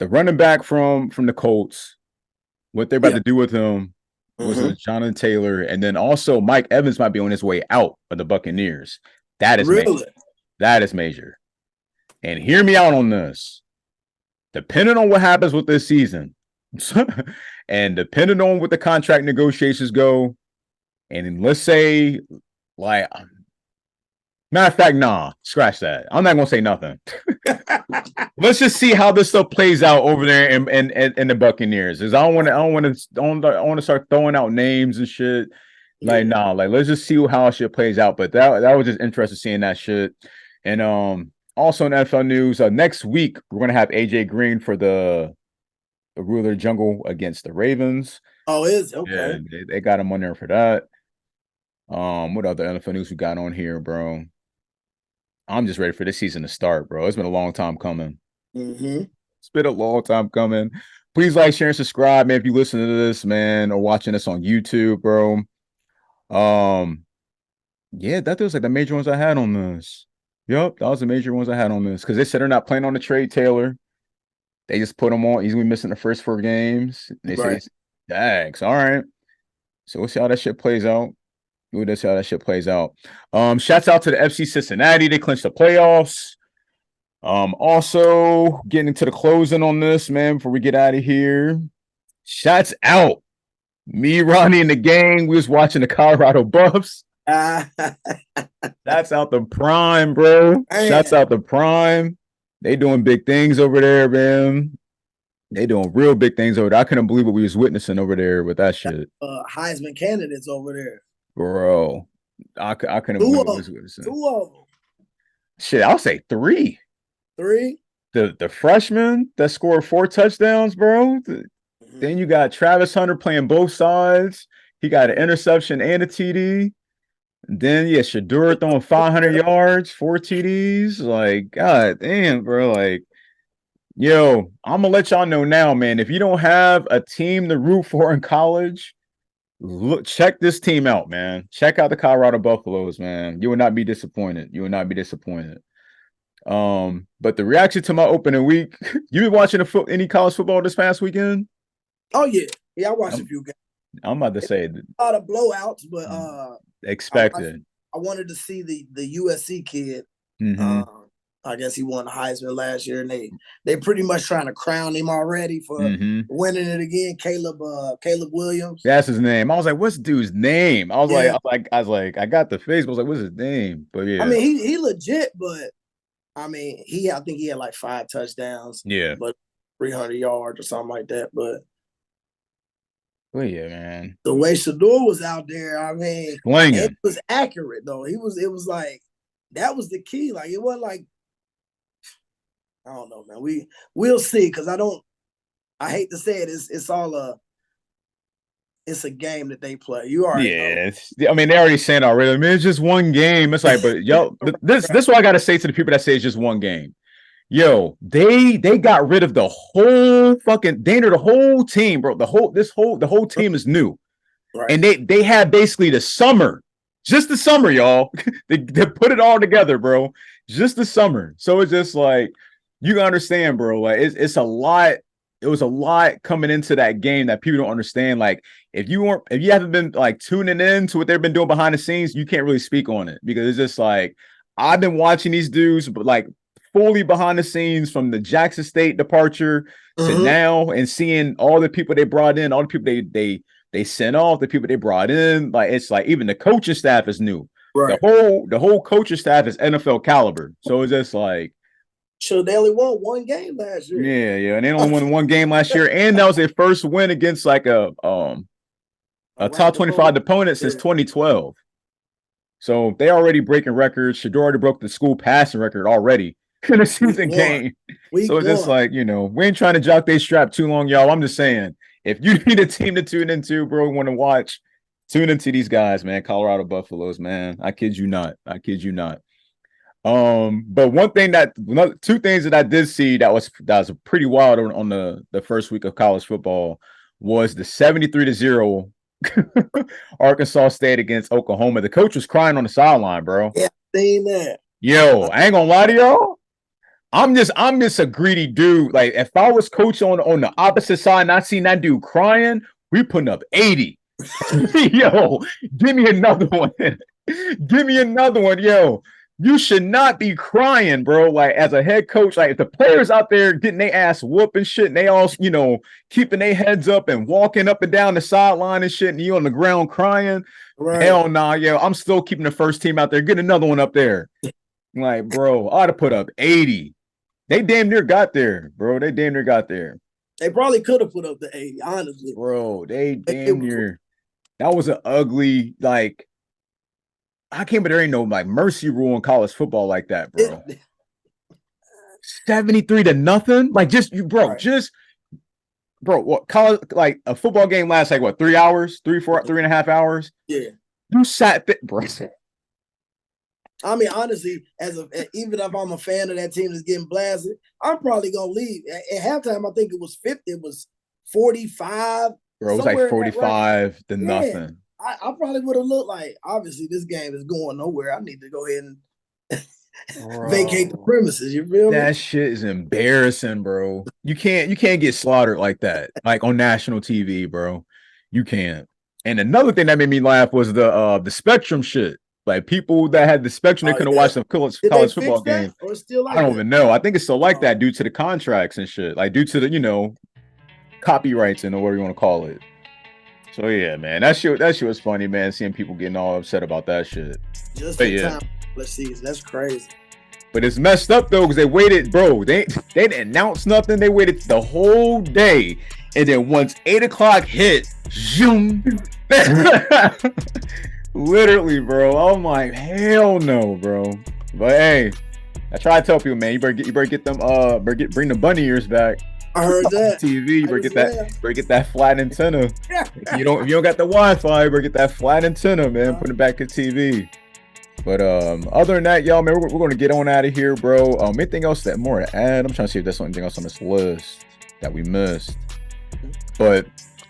running back from the Colts, what they're about to do with him, was Jonathan Taylor, and then also Mike Evans might be on his way out of the Buccaneers. That is major. That is major. And hear me out on this. Depending on what happens with this season, and depending on what the contract negotiations go, and let's say, like, matter of fact, nah, scratch that. I'm not gonna say nothing. Let's just see how this stuff plays out over there in the Buccaneers. Is I don't want to start throwing out names and shit. Like, nah, like let's just see how shit plays out. But that was just interesting seeing that shit. And also in NFL news, next week we're gonna have AJ Green for the Ruler Jungle against the Ravens. Oh, is okay. Yeah, they got him on there for that. What other NFL news we got on here, bro? I'm just ready for this season to start, bro. It's been a long time coming. It's been a long time coming. Please like, share, and subscribe, man. If you listen to this, man, or watching this on YouTube, bro. Yeah, that was like the major ones I had on this. Yep, that was the major ones I had on this because they said they're not playing on the trade Taylor. They just put him on. He's gonna be missing the first 4 games. They say, "Dags, all right." So we'll see how that shit plays out. We'll see how that shit plays out. Shouts out to the FC Cincinnati. They clinched the playoffs. Also getting into the closing on this, man, before we get out of here. Shouts out. Me, Ronnie, and the gang. We was watching the Colorado Buffs. That's out the prime, bro. Shouts out the prime. They doing big things over there, man. They doing real big things over there. I couldn't believe what we was witnessing over there with that shit. Heisman candidates over there. Bro, I couldn't believe what we was witnessing. 2 of them. Shit, I'll say 3. 3? The freshman that scored 4 touchdowns, bro. Then you got Travis Hunter playing both sides. He got an interception and a TD. And then Shedeur throwing 500 yards, 4 TDs. Like, god damn, bro. Like, yo, I'm gonna let y'all know now, man. If you don't have a team to root for in college, check this team out, man. Check out the Colorado Buffaloes, man. You will not be disappointed. You will not be disappointed. But the reaction to my opening week, you been watching any college football this past weekend? Oh yeah, I watched a few games. I'm about to say a lot of blowouts, but expected. I wanted to see the USC kid. I guess he won the Heisman last year, and they pretty much trying to crown him already for winning it again. Caleb Williams. That's his name. I was like, what's dude's name? I was like, I got the face, but I was like, what's his name? But yeah, I mean, he legit, but I mean, I think he had like 5 touchdowns. Yeah, but 300 yards or something like that. But yeah, man, the way Shedeur was out there, I mean, it was accurate though. It was like that was the key. Like it wasn't like, I don't know, man. We'll see, because I hate to say it, it's a game that they play. You already know. I mean, they already saying already. I mean, it's just one game. It's like, but yo, this is what I gotta say to the people that say it's just one game. Yo, they got rid of the whole fucking the whole team, bro. The whole team is new. Right. And they had basically the summer, just the summer, y'all. they put it all together, bro. Just the summer. So it's just like, you can understand, bro. Like it's a lot. It was a lot coming into that game that people don't understand. Like if you haven't been like tuning in to what they've been doing behind the scenes, you can't really speak on it, because it's just like, I've been watching these dudes, but like fully behind the scenes from the Jackson State departure to now, and seeing all the people they brought in, all the people they sent off, the people they brought in. Like it's like even the coaching staff is new. Right. The whole coaching staff is NFL caliber. So it's just like, so they only won 1 game last year. Yeah, and they only won 1 game last year, and that was their first win against like a top 25 opponent since 2012. So they already breaking records. Shedeur already broke the school passing record already in a season game. So it's just like, we ain't trying to jock they strap too long, y'all. I'm just saying, if you need a team to tune into, bro, want to watch, tune into these guys, man. Colorado Buffaloes, man. I kid you not. But two things that I did see that was pretty wild on the first week of college football was the 73-0 Arkansas State against Oklahoma. The coach was crying on the sideline, bro. Yeah, seen that. Yo, I ain't gonna lie to y'all. I'm just a greedy dude. Like, if I was coach on the opposite side and I seen that dude crying, we putting up 80. Yo, give me another one. Give me another one, yo. You should not be crying, bro. Like, as a head coach, like, if the players out there getting their ass whooped and shit, and they all, keeping their heads up and walking up and down the sideline and shit, and you on the ground crying, right. Hell nah, yo. I'm still keeping the first team out there. Get another one up there. Like, bro, I ought to put up 80. They damn near got there, bro. They damn near got there. They probably could have put up the 80, honestly. Bro, they damn near. That was an ugly, like, I can't believe there ain't no like mercy rule in college football like that, bro. 73-0. Like, what college, like a football game lasts like what, 3 hours, 3.5 hours? Yeah. You sat there, bro. I mean, honestly, even if I'm a fan of that team that's getting blasted, I'm probably gonna leave. At halftime, I think it was 50, it was 45. Bro, it was like 45 to nothing. I probably would have looked like, obviously, this game is going nowhere. I need to go ahead and vacate the premises. You feel me? That shit is embarrassing, bro. You can't get slaughtered like that, like on national TV, bro. You can't. And another thing that made me laugh was the Spectrum shit. Like, people that had the Spectrum, they couldn't watch some college football games. Or still like I don't even know. I think it's still like that due to the contracts and shit. Like, due to the, copyrights and whatever you want to call it. So yeah, man, that shit was funny, man. Seeing people getting all upset about that shit. Just in time for the season, that's crazy. But it's messed up though, because they waited, bro. They didn't announce nothing. They waited the whole day, and then once 8 o'clock hit, zoom. Literally, bro. I'm like, hell no, bro. But hey, I try to tell people, man, you better get them bring the bunny ears back. I heard that. TV, you better get that flat antenna. If you don't got the Wi-Fi, you better get that flat antenna, man. Put it back to TV. But other than that, y'all, man, we're gonna get on out of here, bro. Anything else that more to add? I'm trying to see if there's anything else on this list that we missed. But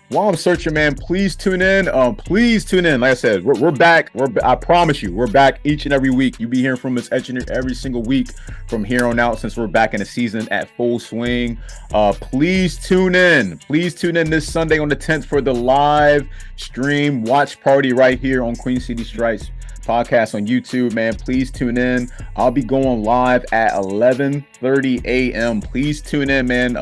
while I'm searching, man, please tune in. Please tune in. Like I said, we're back. I promise you, we're back each and every week. You be hearing from us every single week from here on out, since we're back in the season at full swing. Please tune in. Please tune in this Sunday on the 10th for the live stream watch party right here on Queen City Strikes podcast on YouTube, man. Please tune in. I'll be going live at 11:30 a.m. Please tune in, man.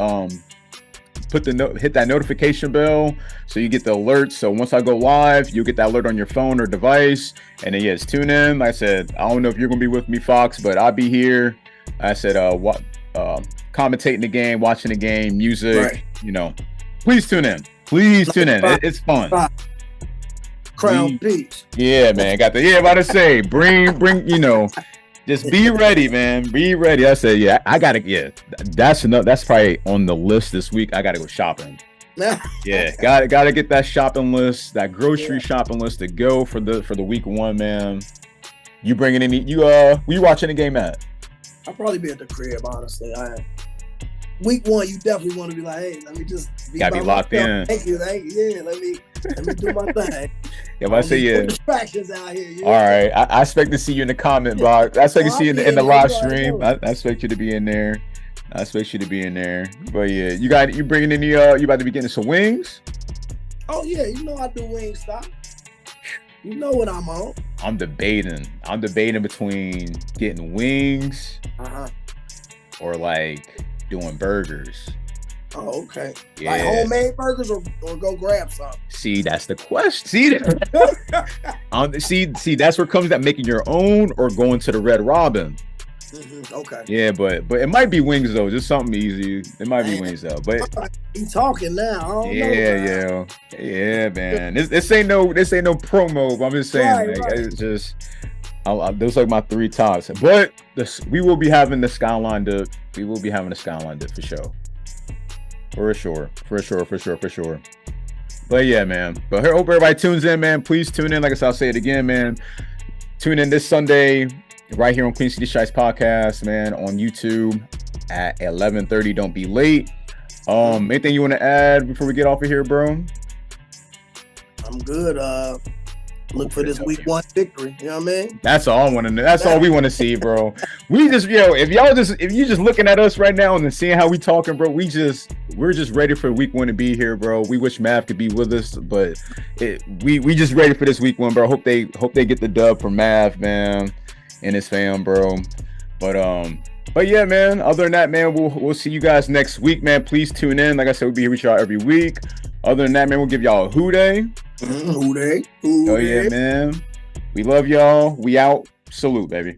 Hit that notification bell so you get the alerts. So once I go live, you'll get that alert on your phone or device. And then yes, tune in. Like I said, I don't know if you're gonna be with me, Fox, but I'll be here. I said, commentating the game, watching the game, music. Right. Please tune in. Please tune in. It's fun. Crown Peach. Yeah, man. About to say, bring. Just be ready, man. Be ready. I said, I gotta. Yeah, that's enough. That's probably on the list this week. I gotta go shopping. Yeah, gotta get that shopping list, that grocery shopping list to go for the week one, man. You bringing any? Where you watching the game at? I'll probably be at the crib, honestly. Week one, you definitely want to be like, hey, let me just be locked in. Thank you. Yeah, let me do my thing. Yeah, if I say distractions out here. All right, I expect to see you in the comment box. I expect to see you in the live stream. I expect you to be in there. But yeah, you bringing any? You about to be getting some wings? Oh yeah, I do wing stop. You know what I'm on. I'm debating between getting wings or like doing burgers. Oh, okay. Yeah. Like homemade burgers or go grab some. See, that's the question. See, that's where it comes that making your own or going to the Red Robin. Okay. Yeah, but it might be wings though. Just something easy. It might be wings though. But you talking now? Yeah, man. This ain't no promo. But I'm just saying, it's just. Those are like my 3 tops. But we will be having the Skyline dip. For sure. For sure. But yeah, man. But I hope everybody tunes in, man. Please tune in. Like I said, I'll say it again, man. Tune in this Sunday right here on Queen City Shites Podcast, man, on YouTube at 11:30. Don't be late. Anything you want to add before we get off of here, bro? I'm good. Look for this week 1 victory. You know what I mean? That's all I want to know. That's all we want to see, bro. We just, if you just looking at us right now and then seeing how we talking, bro, we're just ready for week 1 to be here, bro. We wish Mav could be with us, but we just ready for this week 1, bro. Hope they get the dub for Mav, man, and his fam, bro. But yeah, man. Other than that, man, we'll see you guys next week, man. Please tune in. Like I said, we'll be here with y'all every week. Other than that, man, we'll give y'all a hoo day. Hoo day. Oh yeah, man. We love y'all. We out. Salute, baby.